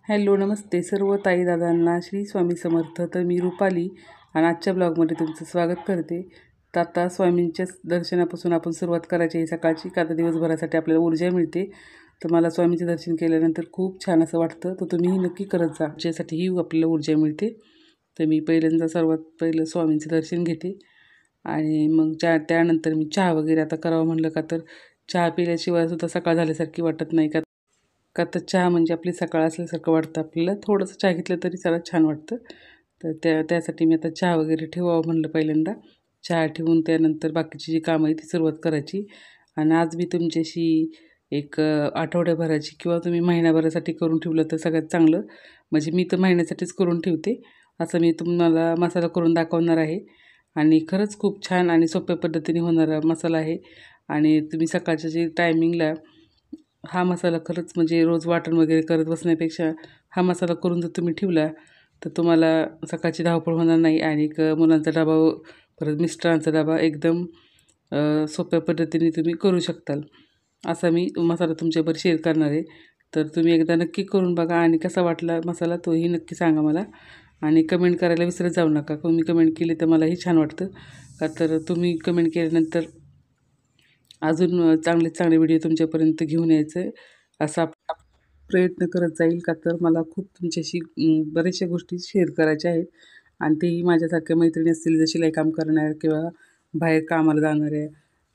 Hello नमस्ते सर्व ताई दादांना श्री स्वामी समर्थ. तर मी रुपाली आणि आजच्या ब्लॉगमध्ये तुमचं स्वागत करते. तर आता स्वामींच्या दर्शनापासून आपण सुरुवात करायची आहे सकाळची, का तर दिवसभरासाठी आपल्याला ऊर्जा मिळते. तर मला स्वामींचे दर्शन केल्यानंतर खूप छान असं वाटतं. तर तुम्हीही नक्की करत जा, ज्यासाठीही आपल्याला ऊर्जा मिळते. तर मी पहिल्यांदा सर्वात पहिलं स्वामींचे दर्शन घेते आणि मग त्यानंतर मी चहा वगैरे आता करावं म्हणलं, का तर चहा पिल्याशिवाय सुद्धा सकाळ झाल्यासारखी वाटत नाही. का तर चहा म्हणजे आपली सकाळ असल्यासारखं वाटतं आपल्याला. थोडंसं चहा घेतलं तरी त्याला छान वाटतं. तर त्यासाठी मी आता चहा वगैरे ठेवावं म्हणलं पहिल्यांदा. चहा ठेवून त्यानंतर बाकीची जी कामं आहे ती सुरुवात करायची. आणि आज मी तुमच्याशी एक आठवड्याभराची किंवा तुम्ही महिन्याभरासाठी करून ठेवलं तर सगळ्यात चांगलं. म्हणजे मी तर महिन्यासाठीच करून ठेवते. असं मी तुम्हाला मसाला करून दाखवणार आहे. आणि खरंच खूप छान आणि सोप्या पद्धतीने होणारा मसाला आहे. आणि तुम्ही सकाळच्या जे टायमिंगला हा मसाला खरंच म्हणजे रोज वाटण वगैरे करत बसण्यापेक्षा हा मसाला करून जर तुम्ही ठेवला तर तुम्हाला सकाळची धावपळ होणार नाही. आणि मुलांचा डबा परत मिस्टरांचा डबा एकदम सोप्या पद्धतीने तुम्ही करू शकताल. असा मी मसाला तुमच्याबरोबर शेअर करणार आहे. तर तुम्ही एकदा नक्की करून बघा आणि कसा वाटला मसाला तोही नक्की सांगा मला. आणि कमेंट करायला विसरत जाऊ नका. तुम्ही कमेंट केली तर मलाही छान वाटतं. का तर तुम्ही कमेंट केल्यानंतर अजून चांगले व्हिडिओ तुमच्यापर्यंत घेऊन यायचं असा प्रयत्न करत जाईल. का तर मला खूप तुमच्याशी बऱ्याचशा गोष्टी शेअर करायच्या आहेत. आणि तेही माझ्यासारख्या मैत्रिणी असतील जशी शिलाई काम करणाऱ्या किंवा बाहेर कामाला जाणाऱ्या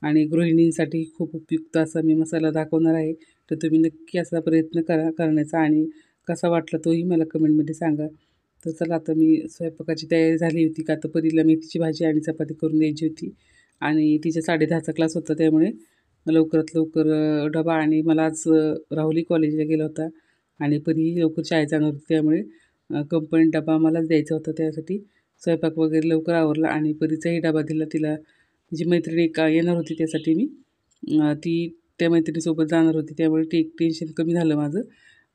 आणि गृहिणींसाठी खूप उपयुक्त असा मी मसाला दाखवणार आहे. तर तुम्ही नक्की असा प्रयत्न करण्याचा आणि कसा वाटला तोही मला कमेंटमध्ये सांगा. तर चला आता मी स्वयंपाकाची तयारी झाली होती. का तर परीला मेथीची भाजी आणि चपाती करून द्यायची होती आणि तिच्या 10:30चा क्लास होता. त्यामुळे लवकरात लवकर डबा आणि मला आज राहुली कॉलेजला गेला होता आणि परीही लवकर शाळेत जाणार होती. त्यामुळे कंपनीत डबा मलाच द्यायचा होता. त्यासाठी स्वयंपाक वगैरे लवकर आवरला आणि परीचाही डबा दिला. तिला तिची मैत्रिणी येणार होती त्यासाठी मी ती त्या मैत्रिणीसोबत जाणार होती. त्यामुळे ते एक टेन्शन कमी झालं माझं.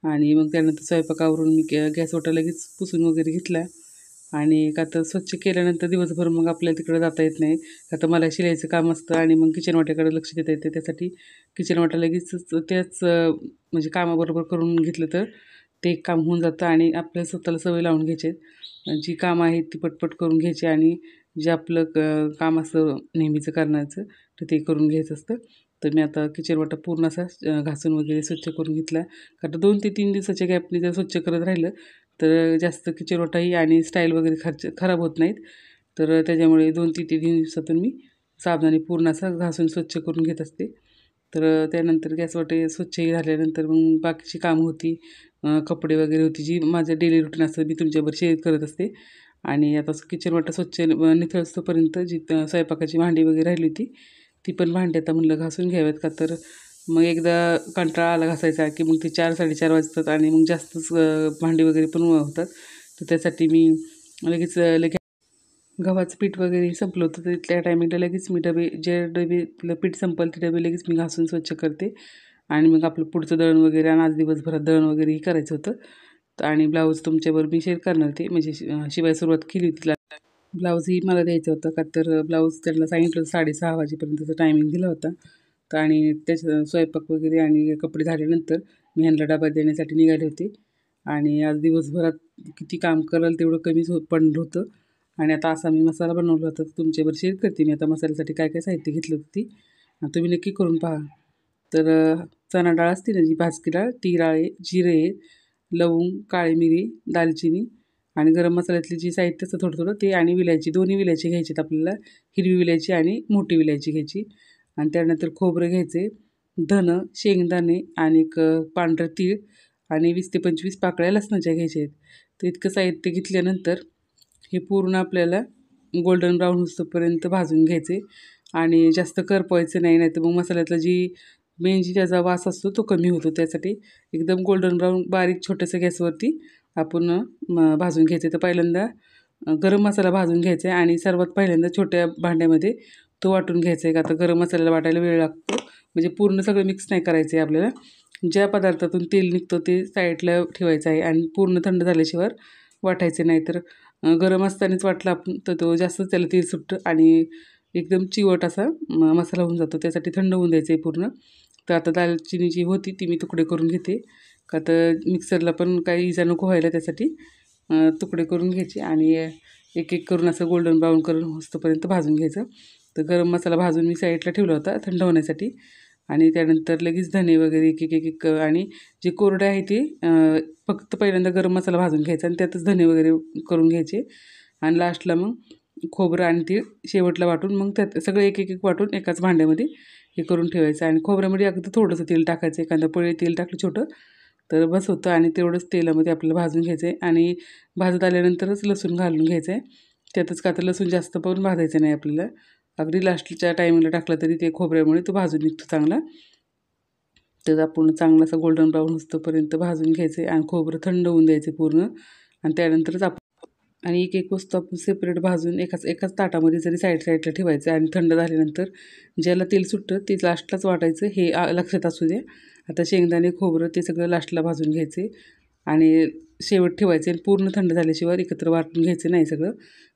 आणि मग त्यानंतर स्वयंपाक आवरून मी गॅस ओटा लगेच पुसून वगैरे घेतला. आणि का तर स्वच्छ केल्यानंतर दिवसभर मग आपल्याला तिकडं जाता येत नाही. का तर मला शिलाईचं काम असतं आणि मग किचन वाट्याकडे लक्ष देता येते. त्यासाठी किचन वाटा लगेचच त्याच म्हणजे कामाबरोबर करून घेतलं तर ते एक काम होऊन जातं. आणि आपल्या स्वतःला सवय लावून घ्यायची. जी कामं आहेत ती पटपट करून घ्यायची आणि जे आपलं काम असतं नेहमीचं करण्याचं तर ते करून घ्यायचं असतं. तर मी आता किचन वाटा पूर्ण असा घासून वगैरे स्वच्छ करून घेतला. कारण 2 ते 3 दिवसाच्या गॅपने जर स्वच्छ करत राहिलं तर जास्त किचन वाटाही आणि स्टाईल वगैरे खराब होत नाहीत. तर त्याच्यामुळे 2 ते 3 दिवसातून मी साबणाने पूर्ण असा घासून स्वच्छ करून घेत असते. तर त्यानंतर गॅस वाटे स्वच्छही झाल्यानंतर मग बाकीची कामं होती. कपडे वगैरे होती जी माझं डेली रुटीन असतं मी तुमच्याबरोबर शेअर करत असते. आणि आता किचन वाटा स्वच्छ निथळसतोपर्यंत जी स्वयंपाकाची भांडी वगैरे राहिली होती ती पण भांडी आता म्हणलं घासून घ्याव्यात. का तर मग एकदा कंटाळा आला घासायचा की मग ते 4-4:30 वाजतात आणि मग जास्तच भांडी वगैरे पण होतात. तर त्यासाठी मी लगेच गव्हाचं पीठ वगैरे संपलं होतं. तर त्या टायमिंगला लगेच मी डबेतलं पीठ संपलं ते डबे लगेच मी घासून स्वच्छ करते. आणि मग आपलं पुढचं दळण वगैरे आणि आज दिवसभरात दळण वगैरेही करायचं होतं. आणि ब्लाऊज तुमच्याबरोबर मी शेअर करणार होते. म्हणजे शिवाय सुरुवात केली होती. ब्लाऊजही मला द्यायचं होतं. का तर ब्लाऊज त्यांना सांगितलं होतं 6:30 वाजेपर्यंतचा टायमिंग दिला होता. तर आणि त्याच्या स्वयंपाक वगैरे आणि कपडे झाल्यानंतर मी ह्यांना डबा देण्यासाठी निघाले होते. आणि आज दिवसभरात किती काम कराल तेवढं कमीच पडलं होतं. आणि आता असा मी मसाला बनवला होता. तुमच्याबरोबर शेअर करते मी आता मसाल्यासाठी काय काय साहित्य घेतलं होतं ती तुम्ही नक्की करून पहा. तर चणा डाळ असते ना जी भाजकी डाळ, ती डाळ आहे, जिरे आहे, लवंग, काळी मिरी, दालचिनी आणि गरम मसाल्यातली जी साहित्य असतं थोडं ते आणि विलायची, दोन्ही विलायची घ्यायची आपल्याला. हिरवी विलायची आणि मोठी विलायची घ्यायची. आणि त्यानंतर खोबरं घ्यायचे, धनं, शेंगदाणे आणि पांढरं तीळ आणि 20 ते 25 पाकळ्या लसणाच्या घ्यायच्या आहेत. तर इतकं साहित्य घेतल्यानंतर हे पूर्ण आपल्याला गोल्डन ब्राऊन होईपर्यंत भाजून घ्यायचे. आणि जास्त करपवायचं नाही, नाहीतर मग मसाल्यातला मेन त्याचा वास असतो तो कमी होतो. त्यासाठी एकदम गोल्डन ब्राऊन बारीक छोट्याशा गॅसवरती आपण भाजून घ्यायचे. तर पहिल्यांदा गरम मसाला भाजून घ्यायचा आहे आणि सर्वात पहिल्यांदा छोट्या भांड्यामध्ये तो वाटून घ्यायचा आहे. का तर गरम मसाल्याला वाटायला वेळ लागतो. म्हणजे पूर्ण सगळं मिक्स नाही करायचं आहे आपल्याला. ज्या पदार्थातून तेल निघतं ते साईडला ठेवायचं आहे आणि पूर्ण थंड झाल्याशिवाय वाटायचं नाही. तर गरम असतानाच वाटलं आपण तर तो जास्तच त्याला तेल सुटतं आणि एकदम चिवट असा मसाला होऊन जातो. त्यासाठी थंड होऊन द्यायचं आहे पूर्ण. तर आता दालचिनी जी होती ती मी तुकडे करून घेते. का तर मिक्सरला पण काही इजा नको व्हायला त्यासाठी तुकडे करून घ्यायचे आणि एक एक करून असं गोल्डन ब्राऊन करून होस्तपर्यंत भाजून घ्यायचं. तर गरम मसाला भाजून मी साईडला ठेवला होता थंड होण्यासाठी आणि त्यानंतर लगेच धने वगैरे एक एक एक एक आणि जे कोरडे आहे ते फक्त पहिल्यांदा गरम मसाला भाजून घ्यायचा आणि त्यातच धने वगैरे करून घ्यायचे आणि लास्टला मग खोबरं आणि ते शेवटला वाटून मग त्यात सगळं एक एक एक वाटून एकाच भांड्यामध्ये हे करून ठेवायचं आणि खोबऱ्यामध्ये अगदी थोडंसं तेल टाकायचं, एखादं पळी तेल टाकलं छोटं तर बस होतं आणि तेवढंच तेलामध्ये आपल्याला भाजून घ्यायचं आहे आणि भाजत आल्यानंतरच लसूण घालून घ्यायचं आहे. त्यातच का तर लसूण जास्त पण भाजायचं नाही आपल्याला, अगदी लास्टच्या टायमिंगला टाकला तरी ते खोबऱ्यामुळे तो भाजून निघतो चांगला. तर आपण चांगलं असं गोल्डन ब्राऊन होस्तोपर्यंत भाजून घ्यायचं आहे आणि खोबरं थंड होऊन द्यायचं पूर्ण आणि त्यानंतरच आपण आणि एक एक वस्तू आपण सेपरेट भाजून एकाच एकाच ताटामध्ये जरी साईडला ठेवायचं आणि थंड झाल्यानंतर ज्याला तेल सुटतं ते लास्टलाच वाटायचं हे लक्षात असू द्या. आता शेंगदाणे खोबरं ते सगळं लास्टला भाजून घ्यायचे आणि शेवट ठेवायचे आणि पूर्ण थंड झाल्याशिवाय एकत्र वाटून घ्यायचं नाही सगळं,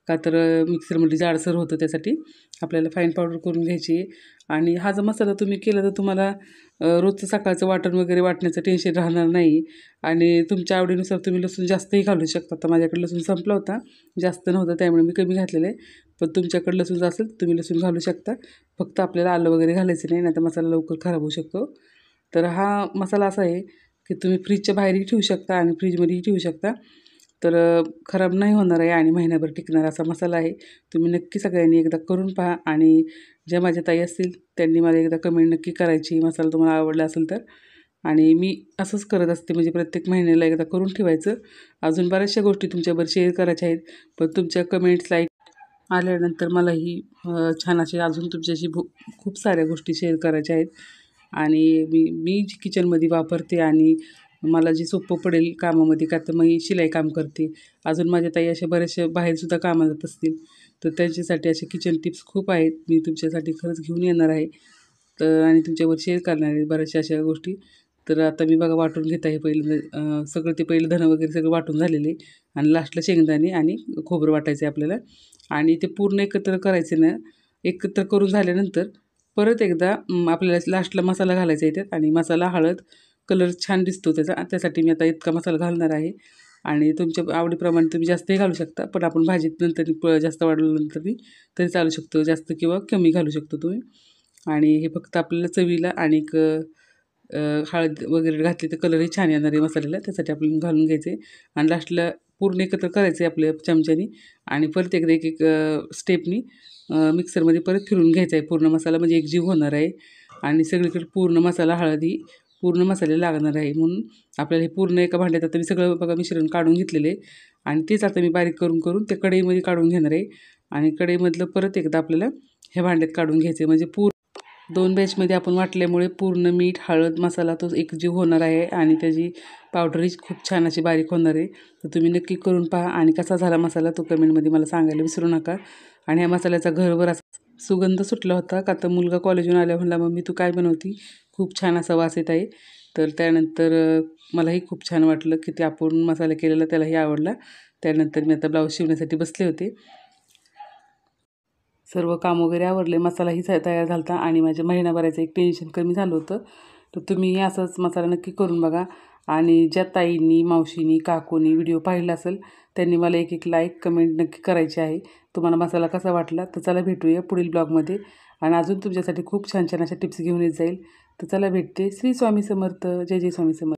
का तर मिक्सरमध्ये जाडसर होतं त्यासाठी आपल्याला फाईन पावडर करून घ्यायची. आणि हा जर मसाला तुम्ही केला तर तुम्हाला रोजचं सकाळचं वाटण वगैरे वाटण्याचं टेन्शन राहणार नाही आणि तुमच्या आवडीनुसार तुम्ही लसूण जास्तही घालू शकता. तर माझ्याकडे लसूण संपला होता, जास्त नव्हतं त्यामुळे मी कमी घातलेलं आहे. पण तुमच्याकडे लसूण असेल तर तुम्ही लसूण घालू शकता. फक्त आपल्याला आलं वगैरे घालायचं नाही, नाहीतर मसाला लवकर खराब होऊ शकतो. तर हा मसाला असा आहे की तुम्ही फ्रीजच्या बाहेरही ठेवू शकता आणि फ्रीजमध्येही ठेवू शकता. तर खराब नाही होणार आहे आणि महिनाभर टिकणार असा मसाला आहे. तुम्ही नक्की सगळ्यांनी एकदा करून पहा आणि ज्या माझ्या ताई असतील त्यांनी मला एकदा कमेंट नक्की करायची मसाला तुम्हाला आवडला असेल तर. आणि मी असंच करत असते, म्हणजे प्रत्येक महिन्याला एकदा करून ठेवायचं. अजून बऱ्याचशा गोष्टी तुमच्याबरोबर शेअर करायच्या आहेत, पण तुमच्या कमेंट्स लाईक आल्यानंतर मलाही छान असे अजून तुमच्याशी खूप साऱ्या गोष्टी शेअर करायच्या आहेत. आणि मी जी किचनमध्ये वापरते आणि मला जी सोपं पडेल कामामध्ये, का तर मी शिलाई काम करते. अजून माझ्या ताई अशा बऱ्याचशा बाहेरसुद्धा कामाला जात असतील तर त्यांच्यासाठी असे किचन टिप्स खूप आहेत, मी तुमच्यासाठी खरंच घेऊन येणार आहे. तर आणि तुमच्यावर शेअर करणार आहे बऱ्याचशा अशा गोष्टी. तर आता मी बघा वाटून घेत आहे पहिलं सगळं, ते पहिलं धनं वगैरे सगळं वाटून झालेले आणि लास्टला शेंगदाणे आणि खोबरं वाटायचं आहे आपल्याला आणि ते पूर्ण एकत्र करायचे ना. एकत्र करून झाल्यानंतर परत एकदा आपल्याला लास्टला मसाला घालायचा आहे त्यात आणि मसाला, हळद, कलर छान दिसतो त्याचा, त्यासाठी मी आता इतका मसाला घालणार आहे. आणि तुमच्या आवडीप्रमाणे तुम्ही जास्तही घालू शकता, पण आपण भाजीत नंतर जास्त वाढवल्यानंतर तरी चालू शकतो, जास्त किंवा कमी घालू शकतो तुम्ही. आणि हे फक्त आपल्याला चवीला आणि हळद वगैरे घातली तर कलरही छान येणार आहे मसाल्याला, त्यासाठी आपण घालून घ्यायचे आणि लास्टला पूर्ण एकत्र करायचे आपल्या चमच्यानी आणि परत एकदा एक एक स्टेपनी मिक्सरमध्ये परत फिरून घ्यायचा आहे पूर्ण मसाला, म्हणजे एकजीव होणार आहे आणि सगळीकडे पूर्ण मसाला, हळदी पूर्ण मसाले लागणार आहे. म्हणून आपल्याला हे पूर्ण एका भांड्यात आता मी सगळं बघा मिश्रण काढून घेतलेले आणि तेच आता मी बारीक करून करून ते कढईमध्ये काढून घेणार आहे आणि कढईमधलं परत एकदा आपल्याला ह्या भांड्यात काढून घ्यायचे, म्हणजे दोन बॅचमध्ये आपण वाटल्यामुळे पूर्ण मीठ, हळद, मसाला तो एकजीव होणार आहे आणि त्याची पावडरही खूप छान अशी बारीक होणार आहे. तर तुम्ही नक्की करून पहा आणि कसा झाला मसाला तो कमेंटमध्ये मला सांगायला विसरू नका. आणि ह्या मसाल्याचा घरभर असा सुगंध सुटला होता, का तर मुलगा कॉलेजहून आल्या म्हणला मम्मी तू काय बनवती, खूप छान असा वास येत आहे. तर त्यानंतर मलाही खूप छान वाटलं की ते आपण मसाला केलेला त्यालाही आवडला. त्यानंतर मी आता ब्लाऊज शिवण्यासाठी बसले होते. सर्व काम वगैरे आवरले, मसालाही तयार झाला होता आणि माझ्या महिनाभराचं एक टेन्शन कमी झालं होतं. तर तुम्ही असंच मसाला नक्की करून बघा आणि ज्या ताईंनी, मावशीनी, काकूनी व्हिडिओ पाहिला असेल त्यांनी मला एक एक लाईक, कमेंट नक्की करायची आहे. तुम्हाला मसाला कसा वाटला. तर चला भेटूया पुढील ब्लॉगमध्ये आणि अजून तुमच्यासाठी खूप छान छान अशा टिप्स घेऊन येत जाईल. तर चला भेटते. श्री स्वामी समर्थ. जय जय स्वामी समर्थ.